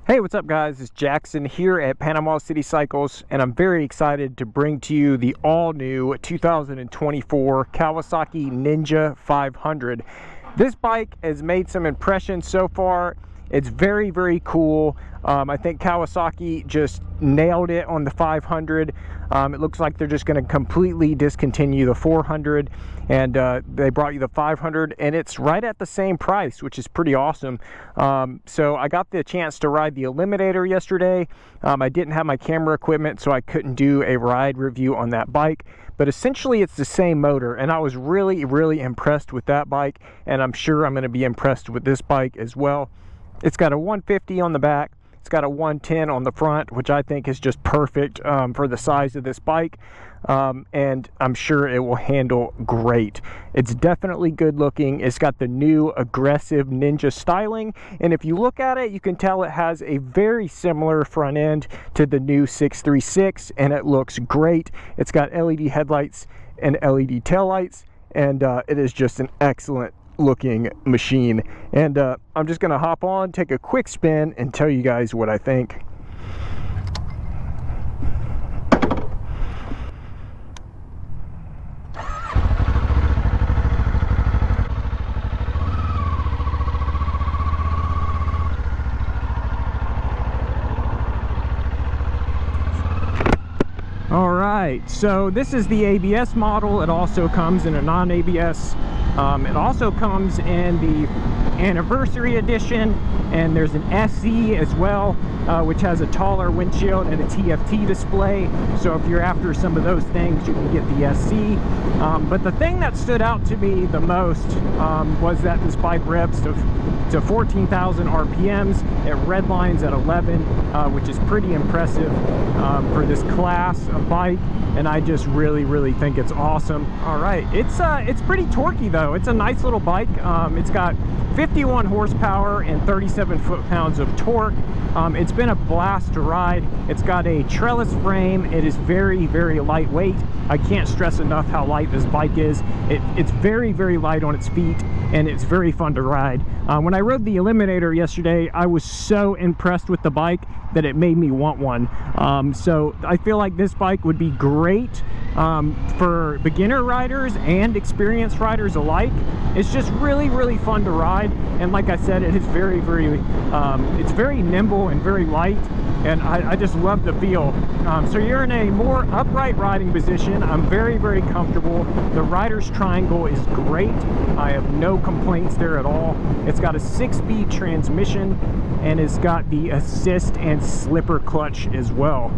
Hey, what's up guys? It's Jackson here at Panama City Cycles, and I'm very excited to bring to you the all-new 2024 Kawasaki Ninja 500. This bike has made some impressions so far. It's very, very cool. I think Kawasaki just nailed it on the 500. It looks like they're just going to completely discontinue the 400, and they brought you the 500, and it's right at the same price, which is pretty awesome. So I got the chance to ride the Eliminator yesterday. I didn't have my camera equipment, so I couldn't do a ride review on that bike, but essentially it's the same motor, and I was really, really impressed with that bike, and I'm sure I'm going to be impressed with this bike as well. It's got a 150 on the back. It's got a 110 on the front, which I think is just perfect for the size of this bike, and I'm sure it will handle great. It's definitely good looking. It's got the new aggressive Ninja styling, and if you look at it, you can tell it has a very similar front end to the new 636, and it looks great. It's got LED headlights and LED taillights, and it is just an excellent looking machine. And I'm just gonna hop on, take a quick spin, and tell you guys what I think. All right, so this is the ABS model. It also comes in a non-ABS. It also comes in the anniversary edition, and there's an SE as well, which has a taller windshield and a TFT display. So if you're after some of those things, you can get the SE. But the thing that stood out to me the most was that this bike revs to 14,000 RPMs. It redlines at 11, which is pretty impressive for this class of bike, and I just really think it's awesome. All right, it's pretty torquey though. It's a nice little bike. It's got 51 horsepower and 37 foot-pounds of torque. It's been a blast to ride. It's got a trellis frame. It is very lightweight. I can't stress enough how light this bike is. It's very light on its feet, and it's very fun to ride. When I rode the Eliminator yesterday, I was so impressed with the bike that it made me want one. So I feel like this bike would be great for beginner riders and experienced riders alike. It's just really fun to ride, and like I said, it is it's very nimble and very light, and I just love the feel. So you're in a more upright riding position. I'm very comfortable. The rider's triangle is great. I have no complaints there at all. It's got a 6-speed transmission, and it's got the assist and slipper clutch as well.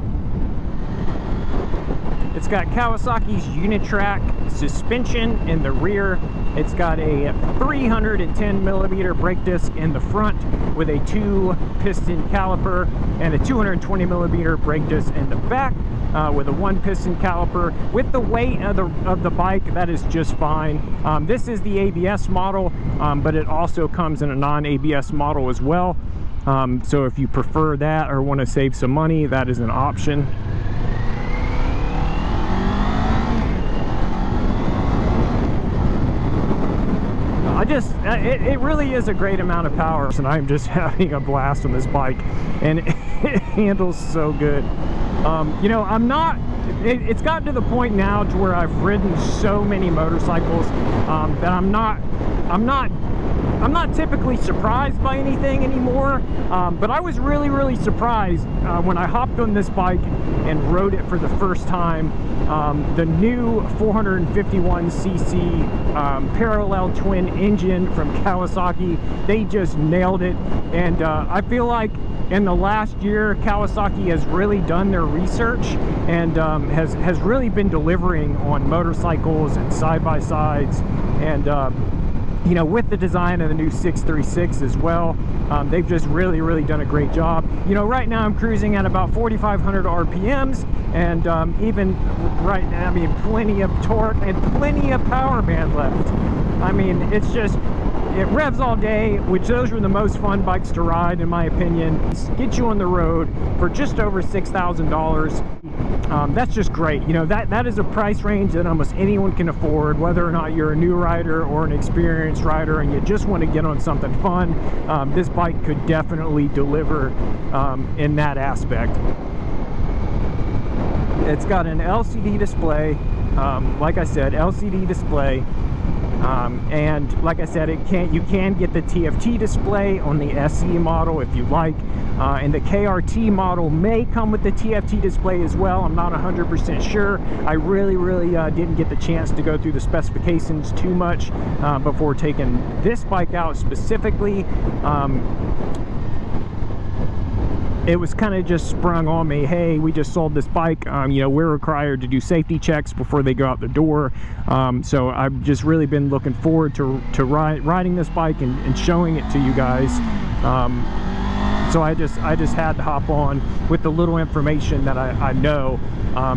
It's got Kawasaki's Unitrack suspension in the rear. It's got a 310 millimeter brake disc in the front with a 2-piston caliper, and a 220 millimeter brake disc in the back with a 1-piston caliper. With the weight of the bike, that is just fine. This is the ABS model, but it also comes in a non-ABS model as well. So if you prefer that or want to save some money, that is an option. It really is a great amount of power, and I'm just having a blast on this bike, and it handles so good. You know, it's gotten to the point now to where I've ridden so many motorcycles that I'm not typically surprised by anything anymore, but I was really surprised when I hopped on this bike and rode it for the first time. The new 451cc parallel twin engine from Kawasaki, they just nailed it, and I feel like in the last year Kawasaki has really done their research and has really been delivering on motorcycles and side-by-sides, and you know, with the design of the new 636 as well. They've just really done a great job. You know, right now I'm cruising at about 4,500 RPMs, and even right now, I mean, plenty of torque and plenty of power band left. I mean, it's just it revs all day, which those are the most fun bikes to ride in my opinion. Get you on the road for just over $6,000. That's just great. You know, that is a price range that almost anyone can afford, whether or not you're a new rider or an experienced rider and you just want to get on something fun. This bike could definitely deliver in that aspect. It's got an LCD display, like I said, LCD display, and like I said, you can get the TFT display on the SE model if you like, and the KRT model may come with the TFT display as well. I'm not 100% sure. I really didn't get the chance to go through the specifications too much before taking this bike out specifically. It was kind of just sprung on me, hey, we just sold this bike, you know, we're required to do safety checks before they go out the door, so I've just really been looking forward to riding this bike and showing it to you guys. So I just had to hop on with the little information that I know.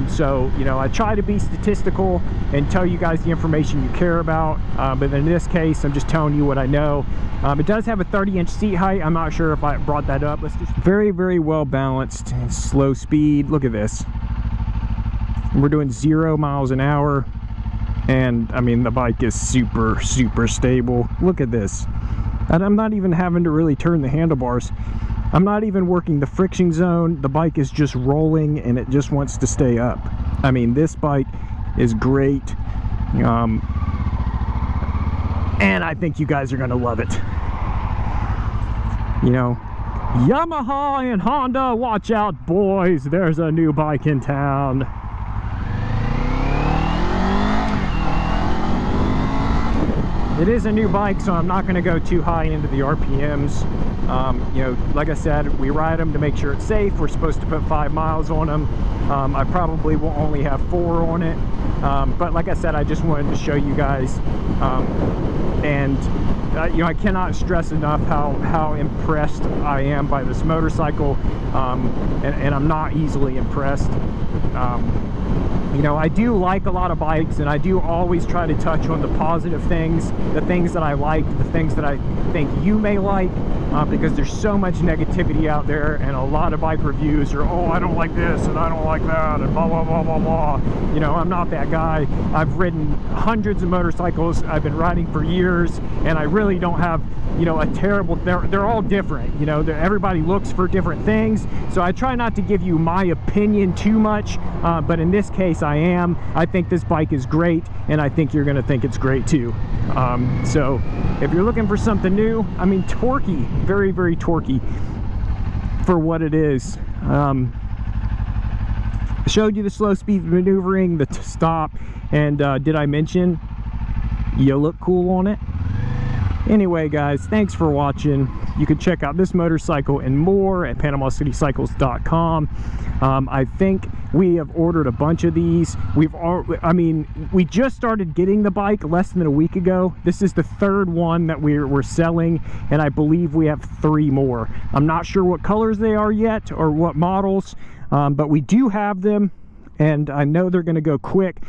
So, you know, I try to be statistical and tell you guys the information you care about, but in this case, I'm just telling you what I know. It does have a 30-inch seat height. I'm not sure if I brought that up. Let's just very well balanced, slow speed. Look at this. We're doing 0 miles an hour, and I mean, the bike is super stable. Look at this. And I'm not even having to really turn the handlebars. I'm not even working the friction zone. The bike is just rolling and it just wants to stay up. I mean, this bike is great. And I think you guys are gonna love it. You know, Yamaha and Honda, watch out boys, there's a new bike in town. It is a new bike, so I'm not going to go too high into the RPMs. You know, like I said, we ride them to make sure it's safe. We're supposed to put 5 miles on them. I probably will only have 4 on it. But like I said, I just wanted to show you guys. You know, I cannot stress enough how impressed I am by this motorcycle. And I'm not easily impressed. You know, I do like a lot of bikes, and I do always try to touch on the positive things, the things that I like, the things that I think you may like, because there's so much negativity out there, and a lot of bike reviews are, oh, I don't like this, and I don't like that, and blah, blah, blah, blah, blah. You know, I'm not that guy. I've ridden hundreds of motorcycles. I've been riding for years, and I really don't have, you know, a terrible, they're all different. You know, everybody looks for different things, so I try not to give you my opinion too much, but in this case, I think this bike is great, and I think you're going to think it's great too. So if you're looking for something new, I mean, torquey, very torquey for what it is. Showed you the slow speed maneuvering, the stop, and did I mention you look cool on it? Anyway guys, thanks for watching. You can check out this motorcycle and more at PanamaCityCycles.com. I think we have ordered a bunch of these. I mean, we just started getting the bike less than a week ago. This is the 3rd one that we're selling, and I believe we have 3 more. I'm not sure what colors they are yet or what models, but we do have them, and I know they're going to go quick.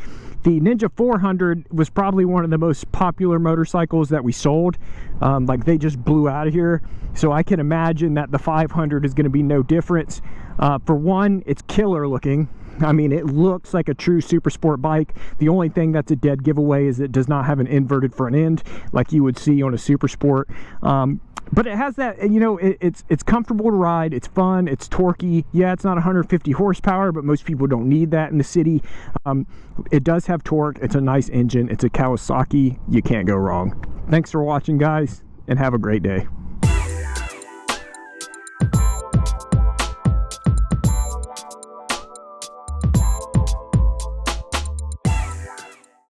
The Ninja 400 was probably one of the most popular motorcycles that we sold. Like, they just blew out of here. So I can imagine that the 500 is going to be no difference. For one, it's killer looking. I mean, it looks like a true super sport bike. The only thing that's a dead giveaway is it does not have an inverted front end like you would see on a super sport. But it has that, you know, it's comfortable to ride, it's fun, it's torquey. Yeah, it's not 150 horsepower, but most people don't need that in the city. It does have torque, it's a nice engine, it's a Kawasaki, you can't go wrong. Thanks for watching guys, and have a great day.